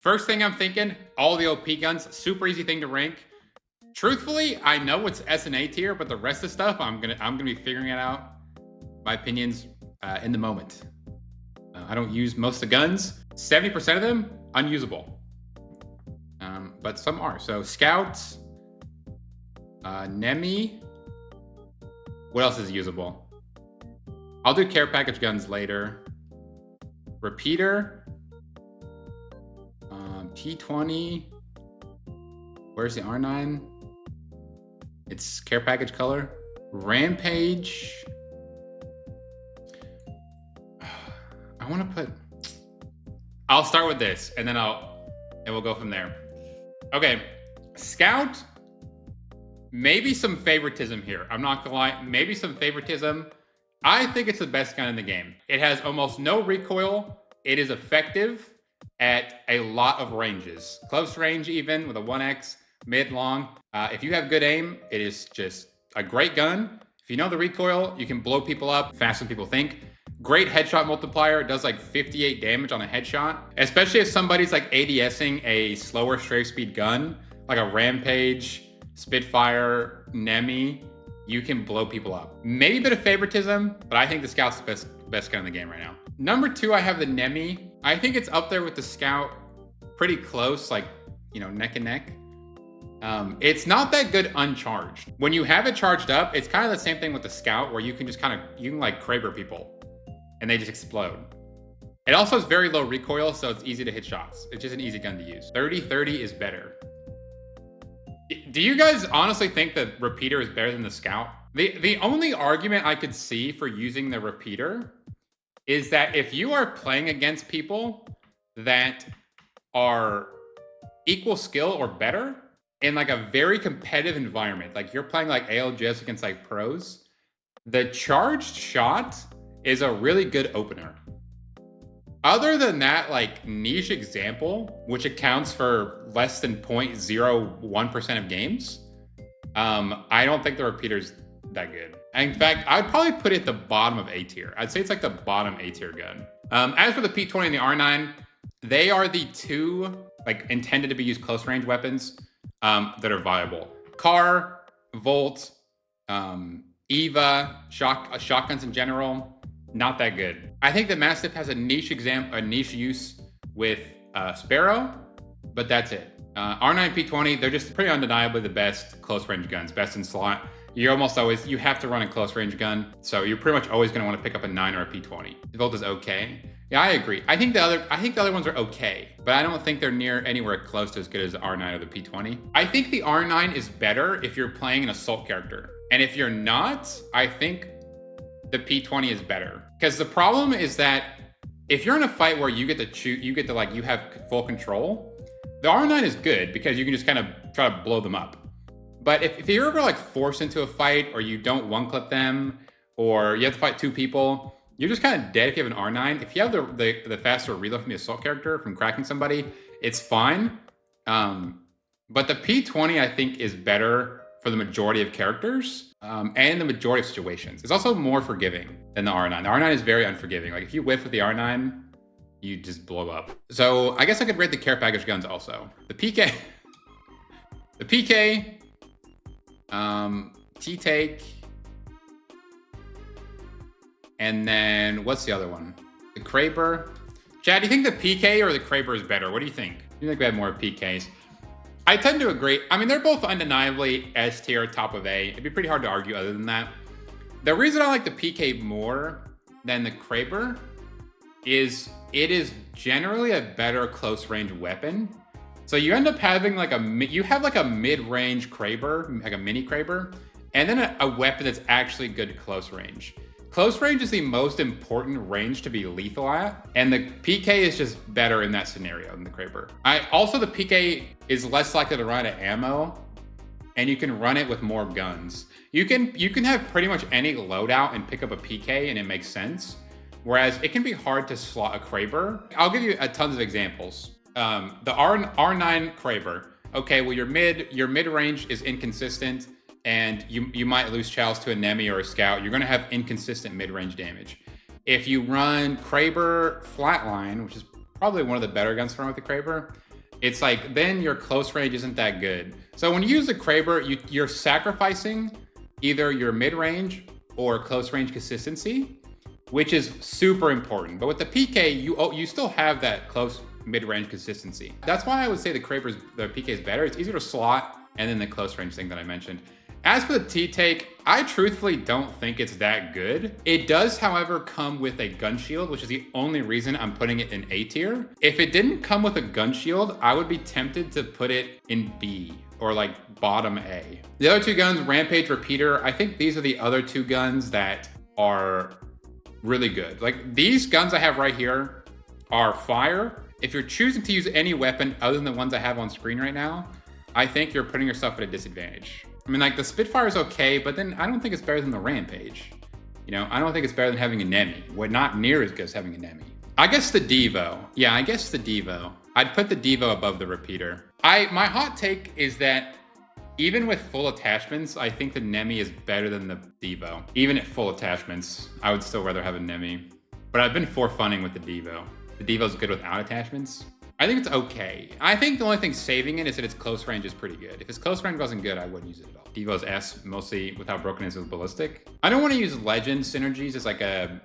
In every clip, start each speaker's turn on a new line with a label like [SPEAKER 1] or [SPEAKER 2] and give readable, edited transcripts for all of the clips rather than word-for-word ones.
[SPEAKER 1] First thing I'm thinking, all the OP guns, super easy thing to rank. Truthfully, I know it's S and A tier, but the rest of the stuff, I'm gonna be figuring it out. My opinions in the moment. I don't use most of the guns. 70% of them unusable, but some are. So Scouts, Nemi. What else is usable? I'll do care package guns later. Repeater. T20. Where's the R9? It's care package color. Rampage. I want to put. I'll start with this, and then we'll go from there. Okay, Scout. Maybe some favoritism here. I'm not gonna lie. Maybe some favoritism. I think it's the best gun in the game. It has almost no recoil. It is effective at a lot of ranges. Close range even with a 1x, mid, long. If you have good aim, it is just a great gun. If you know the recoil, you can blow people up faster than people think. Great headshot multiplier. It does like 58 damage on a headshot. Especially if somebody's like ADSing a slower strafe speed gun, like a Rampage, Spitfire, Nemi, you can blow people up. Maybe a bit of favoritism, but I think the Scout's the best gun in the game right now. Number 2, I have the Nemi. I think it's up there with the Scout, pretty close, like, you know, neck and neck. It's not that good uncharged. When you have it charged up, it's kind of the same thing with the Scout, where you can just you can like Kraber people and they just explode. It also has very low recoil, so it's easy to hit shots. It's just an easy gun to use. 30-30 is better. Do you guys honestly think that Repeater is better than the Scout? The only argument I could see for using the Repeater is that if you are playing against people that are equal skill or better in like a very competitive environment, like you're playing like ALGS against like pros, the charged shot is a really good opener. Other than that, like niche example, which accounts for less than 0.01% of games, I don't think the Repeater's that good. In fact, I'd probably put it at the bottom of A tier. I'd say it's like the bottom A tier gun. As for the P20 and the R9, they are the two like intended to be used close range weapons that are viable. Car, Volt, Eva, shotguns in general, not that good. I think the Mastiff has a niche use with Sparrow, but that's it. R9 P20, they're just pretty undeniably the best close range guns, best in slot. You have to run a close range gun, so you're pretty much always going to want to pick up a 9 or a P20. The Volt is okay. Yeah, I agree. I think the other ones are okay, but I don't think they're anywhere close to as good as the R9 or the P20. I think the R9 is better if you're playing an assault character, and if you're not, I think the P20 is better. Because the problem is that if you're in a fight where you get to you have full control, the R9 is good because you can just kind of try to blow them up. But if you're ever like forced into a fight, or you don't one-clip them, or you have to fight 2 people, you're just kind of dead if you have an R9. If you have the faster reload from the assault character from cracking somebody, it's fine. But the P20, I think, is better for the majority of characters and the majority of situations. It's also more forgiving than the R9. The R9 is very unforgiving. Like if you whiff with the R9, you just blow up. So I guess I could rate the care package guns also. The PK, T-Take, and then what's the other one? The Kraber. Chad, do you think the PK or the Kraber is better? What do you think? Do you think we have more PKs? I tend to agree. I mean, they're both undeniably S tier, top of A. It'd be pretty hard to argue other than that. The reason I like the PK more than the Kraber is it is generally a better close range weapon. So you end up having like a mid-range Kraber, like a mini Kraber, and then a weapon that's actually good close range. Close range is the most important range to be lethal at, and the PK is just better in that scenario than the Kraber. Also, the PK is less likely to run out of ammo, and you can run it with more guns. You can have pretty much any loadout and pick up a PK, and it makes sense. Whereas it can be hard to slot a Kraber. I'll give you tons of examples. The R9 Kraber. Okay, well your mid range is inconsistent, and you might lose chows to a Nemi or a Scout. You're gonna have inconsistent mid-range damage. If you run Kraber Flatline, which is probably one of the better guns to run with the Kraber, it's like, then your close range isn't that good. So when you use the Kraber, you're sacrificing either your mid-range or close range consistency, which is super important. But with the PK, you still have that close mid-range consistency. That's why I would say the PK is better. It's easier to slot, and then the close range thing that I mentioned. As for the T-Take, I truthfully don't think it's that good. It does, however, come with a gun shield, which is the only reason I'm putting it in A tier. If it didn't come with a gun shield, I would be tempted to put it in B or like bottom A. The other two guns, Rampage, Repeater, I think these are the other two guns that are really good. Like these guns I have right here are fire. If you're choosing to use any weapon other than the ones I have on screen right now, I think you're putting yourself at a disadvantage. I mean, like the Spitfire is okay, but then I don't think it's better than the Rampage. You know, I don't think it's better than having a Nemi. Well, not near as good as having a Nemi. I guess the Devo. Yeah, I guess the Devo. I'd put the Devo above the Repeater. My hot take is that even with full attachments, I think the Nemi is better than the Devo. Even at full attachments, I would still rather have a Nemi. But I've been for-funning with the Devo. The Devo's good without attachments. I think it's okay. I think the only thing saving it is that its close range is pretty good. If its close range wasn't good, I wouldn't use it at all. Devo's S, mostly with how broken it is with ballistic. I don't want to use legend synergies as like a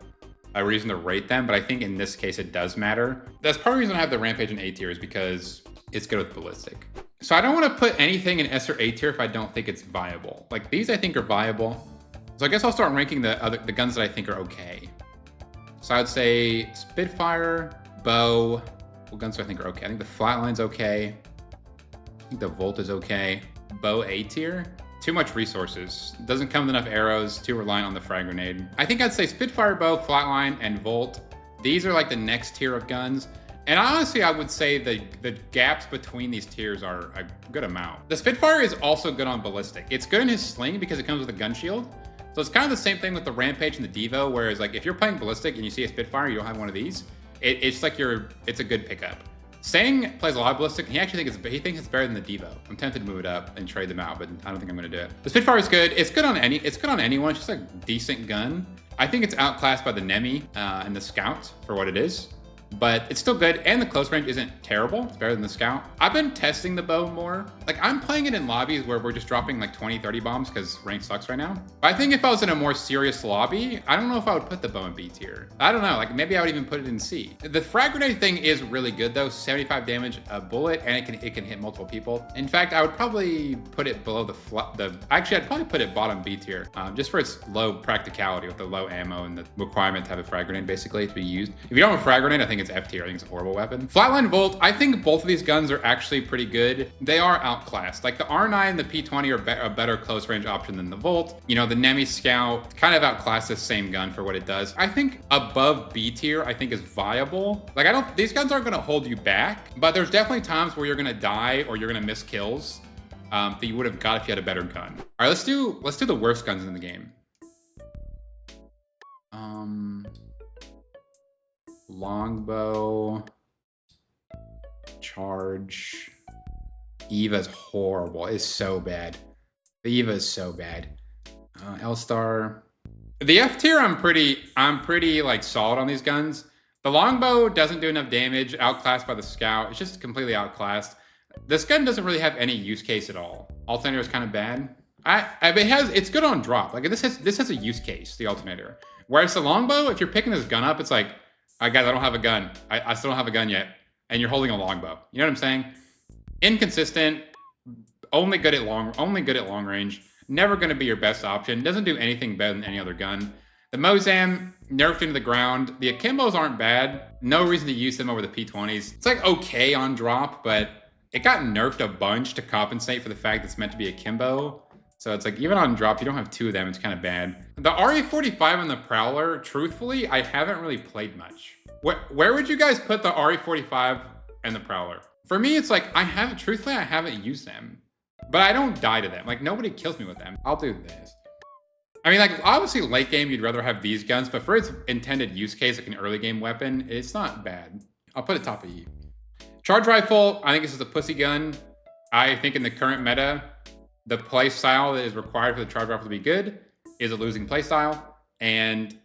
[SPEAKER 1] reason to rate them, but I think in this case it does matter. That's part of the reason I have the Rampage in A tier is because it's good with ballistic. So I don't want to put anything in S or A tier if I don't think it's viable. Like these I think are viable. So I guess I'll start ranking the guns that I think are okay. So I would say Spitfire, Bow. What guns do I think are okay? I think the Flatline's okay. I think the Volt is okay. Bow A tier. Too much resources. Doesn't come with enough arrows. Too reliant on the frag grenade. I think I'd say Spitfire, Bow, Flatline, and Volt. These are like the next tier of guns. And honestly, I would say the gaps between these tiers are a good amount. The Spitfire is also good on ballistic. It's good in his sling because it comes with a gun shield. So it's kind of the same thing with the Rampage and the Devo, whereas like if you're playing ballistic and you see a Spitfire, you don't have one of these. It's like it's a good pickup. Sang plays a lot of ballistic, and he actually thinks it's better than the Devo. I'm tempted to move it up and trade them out, but I don't think I'm gonna do it. The Spitfire is good. It's good on anyone. It's just a decent gun. I think it's outclassed by the Nemi and the Scout for what it is. But it's still good, and the close range isn't terrible. It's better than the Scout. I've been testing the bow more. Like, I'm playing it in lobbies where we're just dropping like 20, 30 bombs because rank sucks right now. But I think if I was in a more serious lobby, I don't know if I would put the bow in B tier. I don't know, like maybe I would even put it in C. The frag grenade thing is really good though. 75 damage a bullet, and it can hit multiple people. In fact, I would probably put it below actually, I'd probably put it bottom B tier, just for its low practicality with the low ammo and the requirement to have a frag grenade basically to be used. If you don't have a frag grenade, I think it's F tier. I think it's a horrible weapon. Flatline Volt, I think both of these guns are actually pretty good. They are outclassed. Like the R9 and the P20 are a better close range option than the Volt. You know, the Nemi Scout kind of outclassed this same gun for what it does. I think above B tier, I think is viable. Like these guns aren't gonna hold you back, but there's definitely times where you're gonna die or you're gonna miss kills that you would have got if you had a better gun. All right, let's do the worst guns in the game. Longbow, Charge. Eva's horrible. It's so bad. The Eva is so bad. L-Star. The F tier, I'm pretty like solid on these guns. The Longbow doesn't do enough damage, outclassed by the Scout. It's just completely outclassed. This gun doesn't really have any use case at all. Alternator is kind of bad. It's good on drop. Like this has a use case, the Alternator. Whereas the Longbow, if you're picking this gun up, it's like, all right, guys, I don't have a gun. I still don't have a gun yet. And you're holding a Longbow. You know what I'm saying? Inconsistent, only good at long range. Never going to be your best option. Doesn't do anything better than any other gun. The Mozam, nerfed into the ground. The Akimbos aren't bad. No reason to use them over the P20s. It's like okay on drop, but it got nerfed a bunch to compensate for the fact that it's meant to be Akimbo. So it's like, even on drop, you don't have two of them. It's kind of bad. The RE45 and the Prowler, truthfully, I haven't really played much. Where would you guys put the RE45 and the Prowler? For me, it's like, I haven't used them. But I don't die to them. Like, nobody kills me with them. I'll do this. I mean, like, obviously, late game, you'd rather have these guns. But for its intended use case, like an early game weapon, it's not bad. I'll put it top of E. Charge Rifle, I think this is a pussy gun. I think in the current meta, the play style that is required for the Charge Rifle to be good is a losing play style, and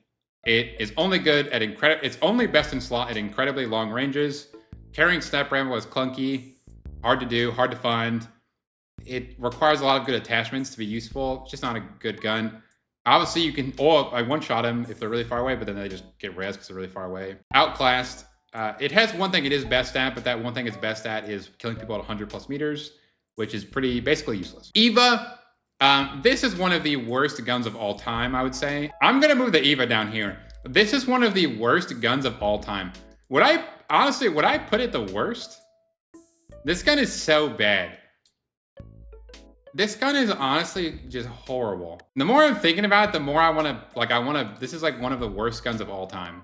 [SPEAKER 1] it is only good at it's only best in slot at incredibly long ranges. Carrying Step Ramble is clunky. Hard to do, hard to find. It requires a lot of good attachments to be useful. It's just not a good gun. Obviously, you can, or I one-shot them if they're really far away, but then they just get res because they're really far away. Outclassed. It has one thing it is best at, but that one thing it's best at is killing people at 100+ meters, which is basically useless. Eva. This is one of the worst guns of all time, I would say. I'm gonna move the Eva down here. This is one of the worst guns of all time. Would I put it the worst? This gun is so bad. This gun is honestly just horrible. The more I'm thinking about it, the more I wanna, this is like one of the worst guns of all time.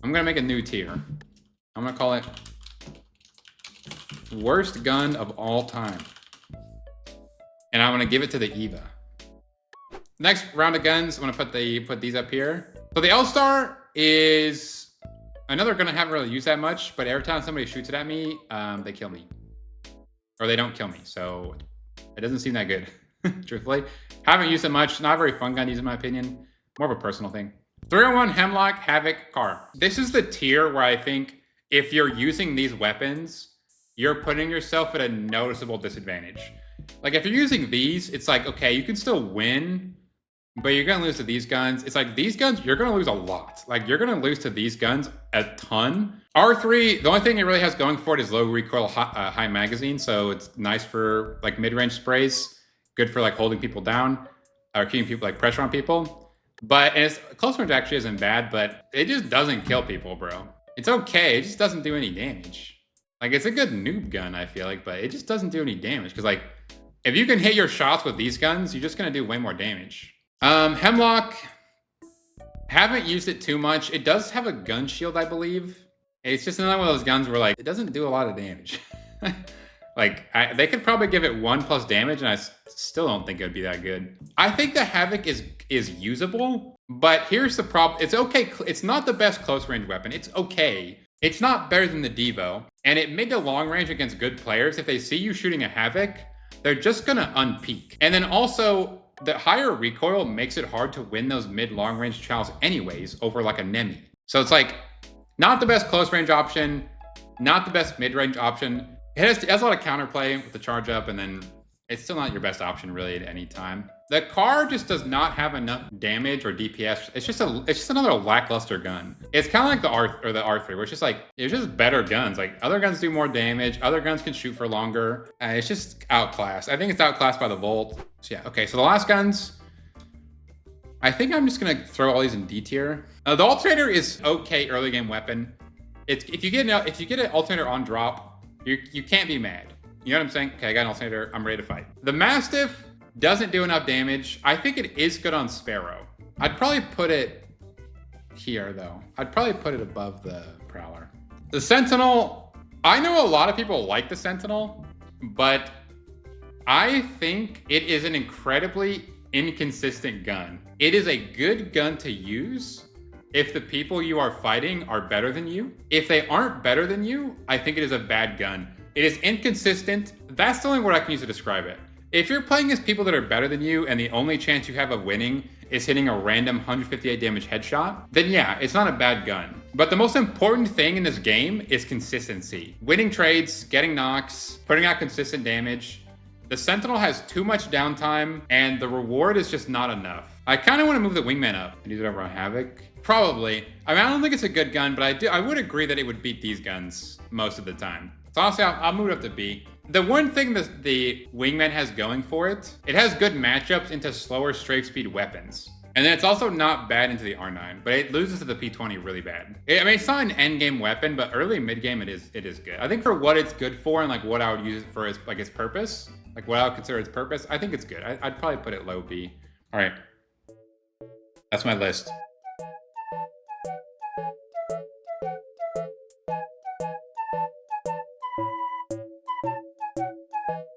[SPEAKER 1] I'm gonna make a new tier. I'm gonna call it worst gun of all time. And I'm gonna give it to the Eva. Next round of guns, I'm gonna put these up here. So the L-Star is another gun I haven't really used that much, but every time somebody shoots it at me, they kill me. Or they don't kill me, so it doesn't seem that good, truthfully. Haven't used it much, not a very fun gun to use in my opinion. More of a personal thing. 301 Hemlock, Havoc, Car. This is the tier where I think if you're using these weapons, you're putting yourself at a noticeable disadvantage. Like if you're using these, it's like, okay, you can still win, but you're gonna lose to these guns. It's like these guns, you're gonna lose a lot. Like you're gonna lose to these guns a ton. R3, the only thing it really has going for it is low recoil, high magazine. So it's nice for like mid-range sprays. Good for like holding people down or keeping people like pressure on people. But, and it's close range actually isn't bad, but it just doesn't kill people, bro. It's okay, it just doesn't do any damage. Like it's a good noob gun, I feel like, but it just doesn't do any damage. Cause like, if you can hit your shots with these guns, you're just gonna do way more damage. Hemlock, haven't used it too much. It does have a gun shield, I believe. It's just another one of those guns where like, it doesn't do a lot of damage. Like, they could probably give it 1+ damage and I still don't think it would be that good. I think the Havoc is usable, but here's the problem. It's okay, it's not the best close range weapon. It's okay. It's not better than the Devo. And it mid to long range against good players, if they see you shooting a Havoc, they're just gonna unpeak. And then also, the higher recoil makes it hard to win those mid-long range trials anyways over like a Nemi. So it's like, not the best close range option, not the best mid-range option. It has a lot of counterplay with the charge up, and then it's still not your best option really at any time. The car just does not have enough damage or DPS. It's just another lackluster gun. It's kind of like the R3, where it's just like, it's just better guns. Like other guns do more damage, other guns can shoot for longer. It's just outclassed. I think it's outclassed by the Volt. So yeah, okay, so the last guns, I think I'm just gonna throw all these in D tier. The alternator is okay early game weapon. If you get an alternator on drop, you can't be mad. You know what I'm saying? Okay, I got an alternator, I'm ready to fight. The Mastiff doesn't do enough damage. I think it is good on Sparrow. I'd probably put it here though. I'd probably put it above the Prowler. The Sentinel, I know a lot of people like the Sentinel, but I think it is an incredibly inconsistent gun. It is a good gun to use if the people you are fighting are better than you. If they aren't better than you, I think it is a bad gun. It is inconsistent. That's the only word I can use to describe it. If you're playing against people that are better than you and the only chance you have of winning is hitting a random 158 damage headshot, then yeah, it's not a bad gun. But the most important thing in this game is consistency. Winning trades, getting knocks, putting out consistent damage. The Sentinel has too much downtime and the reward is just not enough. I kind of want to move the Wingman up and use it over on Havoc. Probably. I mean, I don't think it's a good gun, but I would agree that it would beat these guns most of the time. So honestly, I'll move it up to B. The one thing that the Wingman has going for it, it has good matchups into slower strafe speed weapons. And then it's also not bad into the R9, but it loses to the P20 really bad. I mean, it's not an end game weapon, but early mid game it is good. I think for what it's good for and like what I would use it for its purpose, like what I would consider its purpose, I think it's good. I'd probably put it low B. All right, that's my list.